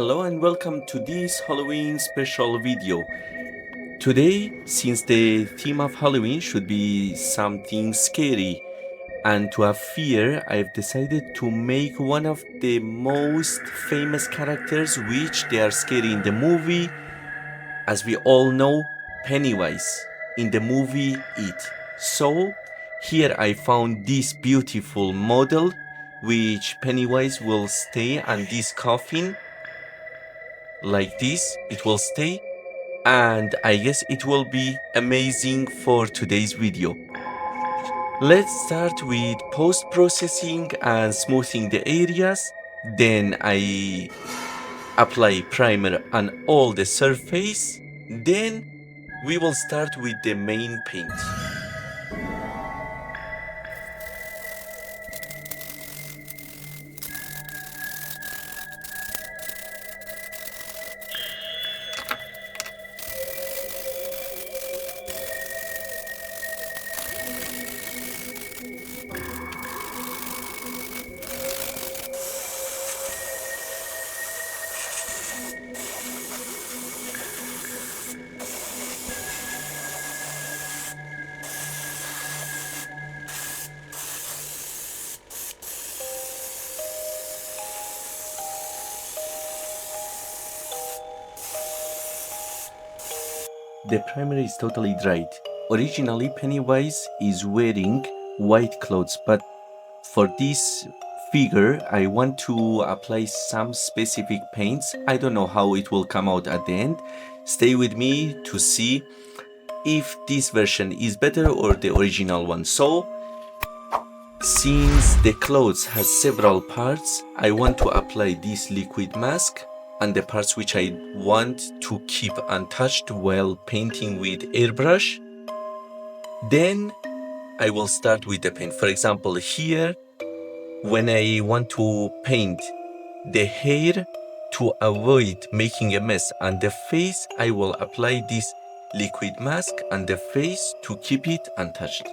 Hello and welcome to this Halloween special video. Today, since the theme of Halloween should be something scary and to have fear, I've decided to make one of the most famous characters which they are scary in the movie. As we all know, Pennywise in the movie It. So, here I found this beautiful model which Pennywise will stay on this coffin like this. It will stay, and I guess it will be amazing for today's video. Let's start with post-processing and smoothing the areas. Then I apply primer on all the surface. Then we will start with the main paint. The primer is totally dried. Originally, Pennywise is wearing white clothes, but for this figure, I want to apply some specific paints. I don't know how it will come out at the end. Stay with me to see if this version is better or the original one. So, since the clothes has several parts, I want to apply this liquid mask on the parts which I want to keep untouched while painting with airbrush. Then I will start with the paint. For example, here, when I want to paint the hair to avoid making a mess on the face, I will apply this liquid mask on the face to keep it untouched.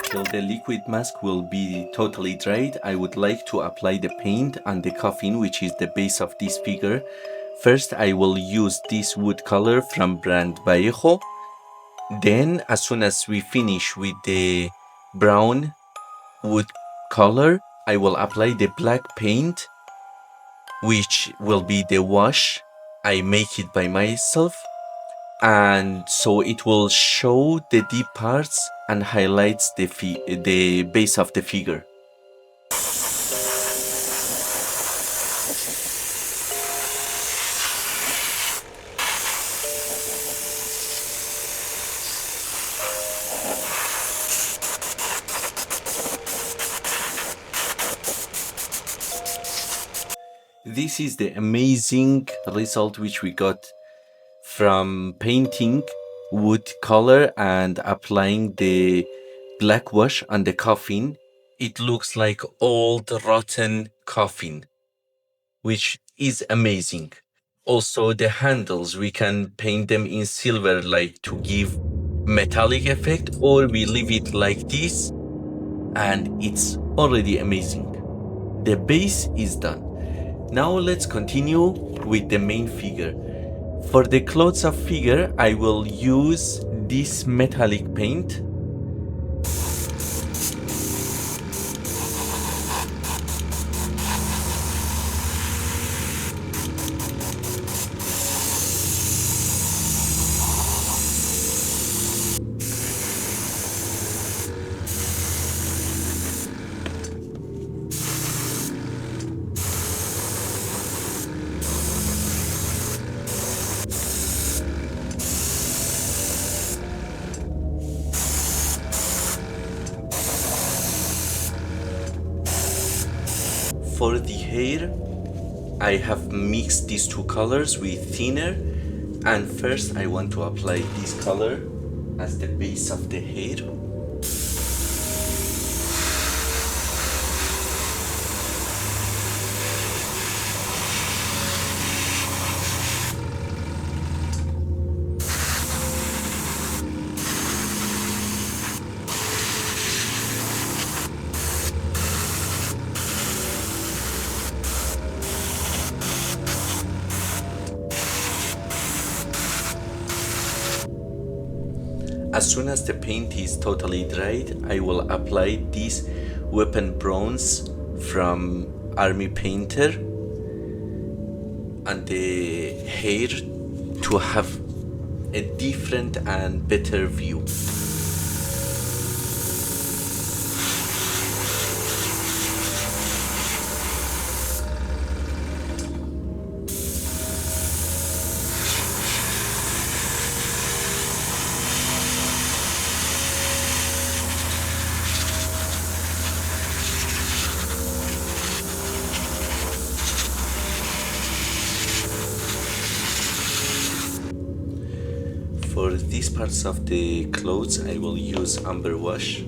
Till the liquid mask will be totally dried, I would like to apply the paint on the coffin, which is the base of this figure. First, I will use this wood color from brand Vallejo. Then, as soon as we finish with the brown wood color, I will apply the black paint, which will be the wash. I make it by myself, and so it will show the deep parts and highlights the base of the figure. This is the amazing result which we got from painting wood color and applying the black wash on the coffin. It looks like old rotten coffin, which is amazing. Also, the handles, we can paint them in silver like to give metallic effect, or we leave it like this and it's already amazing. The base is done. Now let's continue with the main figure. For the clothes of figure, I will use this metallic paint. For the hair, I have mixed these two colors with thinner, and first I want to apply this color as the base of the hair. As soon as the paint is totally dried, I will apply this weapon bronze from Army Painter and the hair to have a different and better view. For these parts of the clothes, I will use amber wash.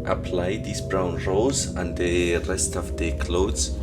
Apply this brown rose and the rest of the clothes